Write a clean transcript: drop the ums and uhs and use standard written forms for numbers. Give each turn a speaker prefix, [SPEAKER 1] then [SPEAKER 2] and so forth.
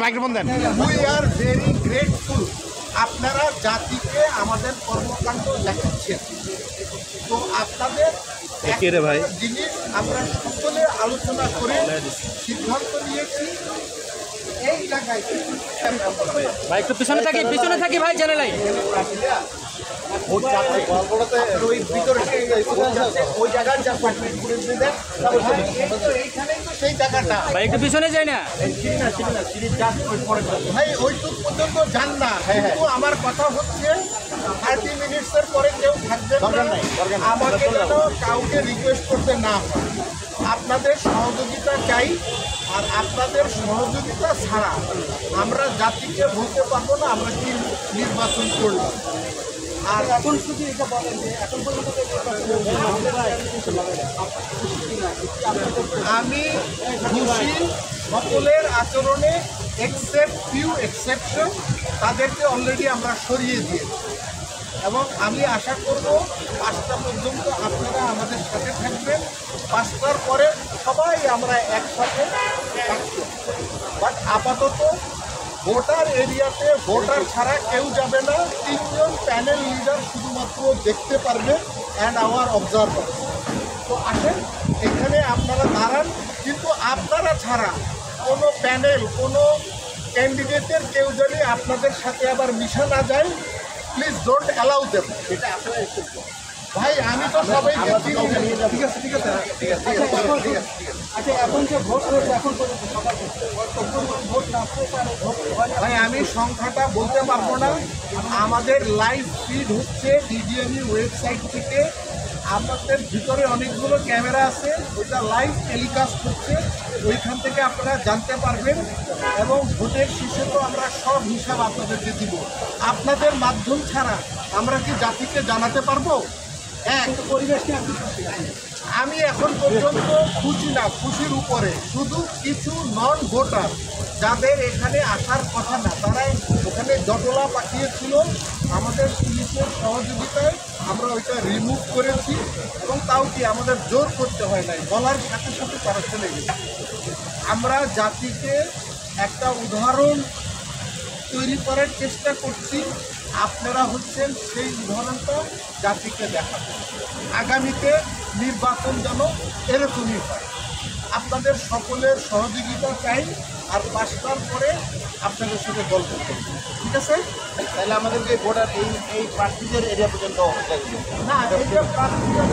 [SPEAKER 1] Microphone দেন। We are very grateful, আপনারা জাতিকে আমাদের কর্মকাণ্ড দেখাচ্ছেন। তো আপনাদের জিনিস আমরা সকলে আলোচনা করে সিদ্ধান্ত নিয়েছি এই জায়গায়
[SPEAKER 2] ভাই একটু পিছনে থাকি ভাই চ্যানেলে
[SPEAKER 1] সেই জায়গাটা
[SPEAKER 2] ভাই একটু পিছনে যাই না
[SPEAKER 1] ভাই ওইটুক পর্যন্ত যান না। কিন্তু আমার কথা হচ্ছে 30 মিনিটসের পরে কেউ থাকবে আমাকে যেন কাউকে রিকোয়েস্ট করতে না হয়। আপনাদের সহযোগিতা চাই, আর আপনাদের সহযোগিতা ছাড়া আমরা জাতিকে বলতে পারবো না আমরা কি নির্বাচন করলাম। আর এখন শুধু এটা বলেন যে এখন পর্যন্ত আমি খুশি সকলের আচরণে, এক্সেপ্ট ফিউ এক্সেপশন, তাদেরকে অলরেডি আমরা সরিয়ে দিয়েছি। এবং আমি আশা করব 5টা পর্যন্ত আপনারা আমাদের সাথে থাকবেন। 5টার পরে সবাই আমরা একসাথে থাকব। বাট আপাতত ভোটার এরিয়াতে ভোটার ছাড়া কেউ যাবে না। 3 জন প্যানেল লিডার শুধুমাত্র দেখতে পারবে অ্যান্ড আওয়ার অবজারভার। তো আসেন এখানে আপনারা দাঁড়ান, কিন্তু আপনারা ছাড়া কোনো প্যানেল, কোনো ক্যান্ডিডেটের কেউ যদি আপনাদের সাথে আবার মিশা না যায়, প্লিজ ডোন্ট অ্যালাউ দেম। এটা আপনারা ভাই আমি তো সবাই ঠিক আছে। আচ্ছা এখন যে ভোট হয়েছে এখন ভাই আমি সংখ্যাটা বলতে পারবো না। আমাদের লাইভ ফিড হচ্ছে ডিজিএমই ওয়েবসাইট থেকে। আমাদের ভিতরে অনেকগুলো ক্যামেরা আছে, ওইটা লাইভ টেলিকাস্ট হচ্ছে, ওইখান থেকে আপনারা জানতে পারবেন। এবং ভোটের শেষে তো আমরা সব হিসাব আপনাদেরকে দিব। আপনাদের মাধ্যম ছাড়া আমরা কি জাতিকে জানাতে পারবো? পরিবেশকে আমি এখন পর্যন্ত খুশি না, খুশির উপরে। শুধু কিছু নন ভোটার যাদের এখানে আসার কথা না, তারাই ওখানে জটলা পাঠিয়েছিল। আমাদের পুলিশের সহযোগিতায় আমরা ওইটা রিমুভ করেছি, এবং তাও কি আমাদের জোর করতে হয় নাই, বলার সাথে সাথে তারা চলে গেছে। আমরা জাতিকে একটা উদাহরণ তৈরি করার চেষ্টা করছি। আপনারা হচ্ছেন সেই উদাহরণটা জাতিকে দেখাবেন। আগামীতে নির্বাচন যেন এরকমই হয়। আপনাদের সকলের সহযোগিতা চাই। আর 5টার পরে আপনাদের সাথে গল্প করব, ঠিক আছে? তাহলে আমাদেরকে ভোটার এই প্রার্থীদের এরিয়া পর্যন্ত না, এই যে প্রার্থীরা